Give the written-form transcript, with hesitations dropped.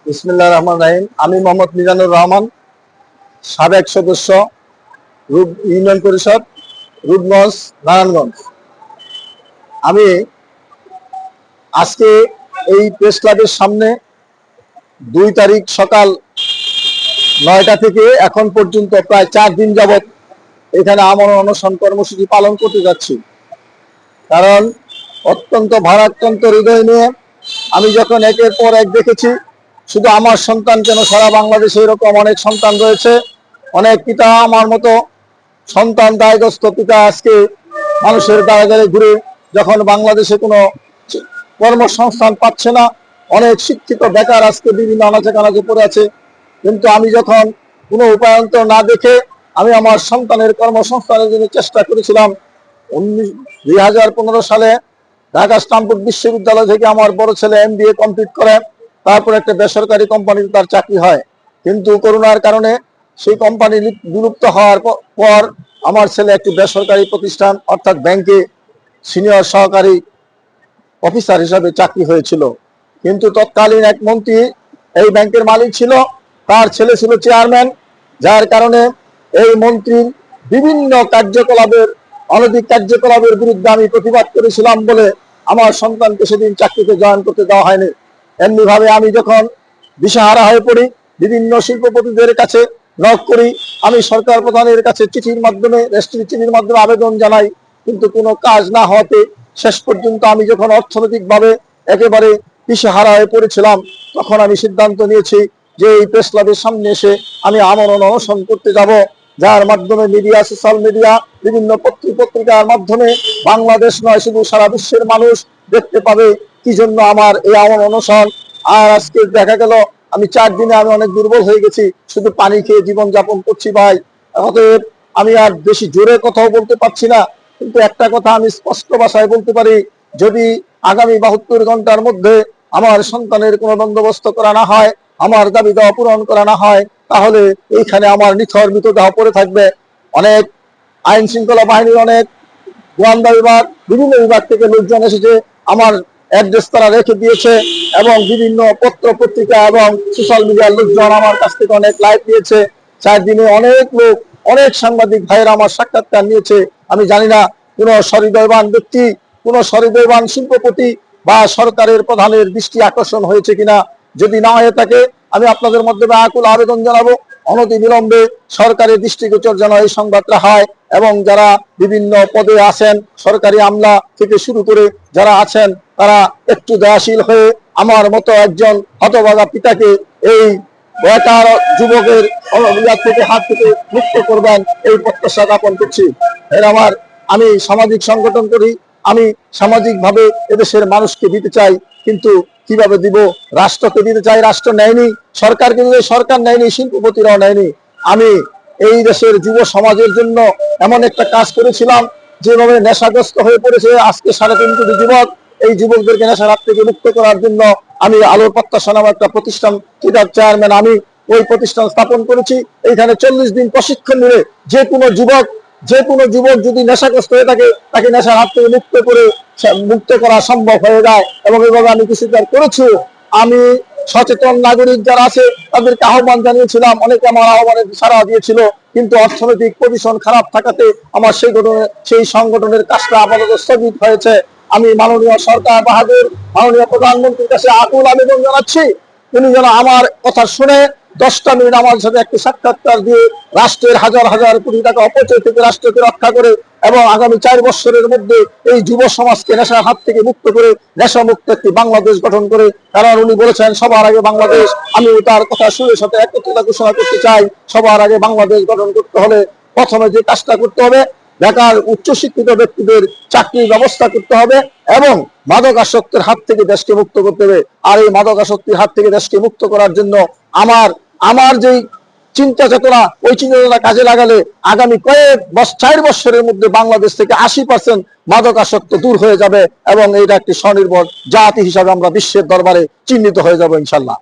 বিসমিল্লাহির রহমানির রহিম। আমি মোহাম্মদ মিজানুর রহমান, সাবেক সদস্য, ইউনিয়ন পরিষদ, রূপগঞ্জ, নারায়ণগঞ্জ। আমি আজকে এই প্রেস ক্লাবের সামনে 2 তারিখ সকাল 9টা থেকে এখন পর্যন্ত প্রায় 4 দিন যাবৎ এখানে আমরণ অনশন কর্মসূচি পালন করতে যাচ্ছি। কারণ অত্যন্ত ভারাক্রান্ত হৃদয় নিয়ে আমি যখন একের পর এক দেখেছি, শুধু আমার সন্তান কেন, সারা বাংলাদেশে এরকম অনেক সন্তান রয়েছে, অনেক পিতা আমার মতো সন্তান দায়গ্রস্ত পিতা আজকে মানুষের দ্বারে দ্বারে ঘুরে যখন বাংলাদেশে কোনো কর্মসংস্থান পাচ্ছে না, অনেক শিক্ষিত বেকার আজকে বিভিন্ন আনাচে কানাচে পড়ে আছে। কিন্তু আমি যখন কোনো উপায়ন্তর না দেখে আমি আমার সন্তানের কর্মসংস্থানের জন্য চেষ্টা করেছিলাম। 2015 সালে ঢাকা স্টামফোর্ড বিশ্ববিদ্যালয় থেকে আমার বড় ছেলে MBA কমপ্লিট করে তারপর একটা বেসরকারি কোম্পানিতে তার চাকরি হয়। কিন্তু করোনার কারণে সেই কোম্পানি বিলুপ্ত হওয়ার পর আমার ছেলে একটি বেসরকারি প্রতিষ্ঠান অর্থাৎ ব্যাংকে সিনিয়র সহকারী অফিসার হিসাবে চাকরি হয়েছিল। কিন্তু তৎকালীন এক মন্ত্রী এই ব্যাংকের মালিক ছিল, তার ছেলে ছিল চেয়ারম্যান, যার কারণে এই মন্ত্রীর বিভিন্ন কার্যকলাপের অনৈতিক কার্যকলাপের বিরুদ্ধে আমি প্রতিবাদ করেছিলাম বলে আমার সন্তানকে সেদিন চাকরিতে জয়েন করতে দেওয়া হয়নি। এমনি ভাবে আমি যখন দিশাহারা হয়ে পড়ি, বিভিন্ন শিল্পপতিদের কাছে নক করি, আমি সরকার প্রধানের কাছে চিঠির মাধ্যমে আবেদন জানাই, কিন্তু কোনো কাজ না হওয়াতে শেষ পর্যন্ত আমি যখন অর্থনৈতিকভাবে একেবারে দিশাহারা হয়ে পড়েছিলাম, তখন আমি সিদ্ধান্ত নিয়েছি যে এই প্রেস ক্লাবের সামনে এসে আমি আমরণ অনশন করতে যাব, যার মাধ্যমে মিডিয়া, সোশ্যাল মিডিয়া, বিভিন্ন পত্রিকার মাধ্যমে বাংলাদেশ নয় শুধু সারা বিশ্বের মানুষ দেখতে পাবে কি জন্য আমার এই আমরণ অনশন। আর আজকে দেখা গেল আমি 4 দিনে আমি অনেক দুর্বল হয়ে গেছি, শুধু পানি খেয়ে জীবন যাপন করছি ভাই। অতএব আমি আর বেশি জোরে কথাও বলতে পারছি না, কিন্তু একটা কথা আমি স্পষ্ট ভাষায় বলতে পারি, যদি আগামী 72 ঘন্টার মধ্যে আমার সন্তানের কোনো বন্দোবস্ত করা না হয়, আমার দাবি দেওয়া পূরণ করা না হয়, তাহলে এইখানে আমার নিথর মৃতদেহ পড়ে থাকবে। অনেক আইন শৃঙ্খলা বাহিনীর, অনেক গোয়েন্দা বিভাগ, বিভিন্ন বিভাগ থেকে লোকজন এসেছে, আমার অ্যাড্রেস তারা রেখে দিয়েছে এবং বিভিন্ন পত্র পত্রিকা এবং সোশ্যাল মিডিয়ার লোকজন আমার কাছ থেকে অনেক লাইভ দিয়েছে। 4 দিনে অনেক লোক, অনেক সাংবাদিক ভাইয়েরা আমার সাক্ষাৎকার নিয়েছে। আমি জানি না কোনো সহৃদয়বান ব্যক্তি, কোনো সহৃদয়বান শিল্পপতি বা সরকারের প্রধানের দৃষ্টি আকর্ষণ হয়েছে কিনা। যদি না হয়ে থাকে আমি আপনাদের মাধ্যমে আকুল আবেদন জানাবো, অনতি বিলম্বে সরকারের দৃষ্টিগোচর যেন এই সংবাদটা হয় এবং যারা বিভিন্ন পদে আছেন, সরকারি আমলা থেকে শুরু করে যারা আছেন, তারা একটু দয়াশীল হয়ে আমার মতো একজন হতভাগা পিতাকে, এই বেকার যুবকের হাত থেকে মুক্ত করবেন, এই প্রত্যাশা জ্ঞাপন করছি। আমি সামাজিক সংগঠন করি, আমি সামাজিকভাবে এদেশের মানুষকে দিতে চাই, কিন্তু কিভাবে দিব? রাষ্ট্রকে দিতে চাই, রাষ্ট্র নেয়নি। সরকারকে দিতে, সরকার নেয়নি। শিল্পপতিরাও নেয়নি। আমি এই দেশের যুব সমাজের জন্য এমন একটা কাজ করেছিলাম, যেভাবে নেশাগ্রস্ত হয়ে পড়েছে আজকে 3.5 কোটি যুবক, এই যুবকদেরকে নেশার হাত থেকে মুক্ত করার জন্য আমি আলোর প্রত্যাশা নামে একটা প্রতিষ্ঠান, যেটার চেয়ারম্যান আমি, ওই প্রতিষ্ঠান স্থাপন করেছি। এইখানে 40 দিন প্রশিক্ষণ নিয়ে যে কোনো যুবক যদি নেশাগ্রস্ত হয়ে থাকে, তাকে নেশার হাত থেকে মুক্ত করা সম্ভব হয়ে যায় এবং এইভাবে আমি কিছুটা করেছি। আমি সচেতন নাগরিক যারা আছে তাদেরকে আহ্বান জানিয়েছিলাম, অনেকে আমার আহ্বানে সাড়া দিয়েছিল, কিন্তু অর্থনৈতিক পজিশন খারাপ থাকাতে আমার সেই সংগঠনের কাজটা আপাতত স্থগিত হয়েছে। আমি মাননীয় সরকার বাহাদুর, মাননীয় প্রধানমন্ত্রীর কাছে আকুল আবেদন জানাচ্ছি, তিনি যেন আমার কথা শুনে 10টা মিনিট আমার সাথে একটি সাক্ষাৎকার দিয়ে রাষ্ট্রের হাজার হাজার কোটি টাকা অপচয় থেকে রাষ্ট্রকে রক্ষা করে এবং আগামী 4 বছরের মধ্যে এই যুব সমাজকে নেশার হাত থেকে মুক্ত করে নেশামুক্ত একটি বাংলাদেশ গঠন করে। কারণ উনি বলেছেন সবার আগে বাংলাদেশ। আমি তার কথা সুরের সাথে একত্রতা ঘোষণা করতে চাই। সবার আগে বাংলাদেশ গঠন করতে হলে প্রথমে যে কাজটা করতে হবে, বেকার উচ্চশিক্ষিত ব্যক্তিদের চাকরির ব্যবস্থা করতে হবে এবং মাদকাসক্তির হাত থেকে দেশকে মুক্ত করতে হবে। আর এই মাদকাসক্তির হাত থেকে দেশকে মুক্ত করার জন্য আমার যেই চিন্তা চেতনা, ওই চিন্তা চেতনা কাজে লাগালে আগামী 4 বছরের মধ্যে বাংলাদেশ থেকে 80% মাদকাসক্ত দূর হয়ে যাবে এবং এটা একটি স্বনির্ভর জাতি হিসাবে আমরা বিশ্বের দরবারে চিহ্নিত হয়ে যাব ইনশাল্লাহ।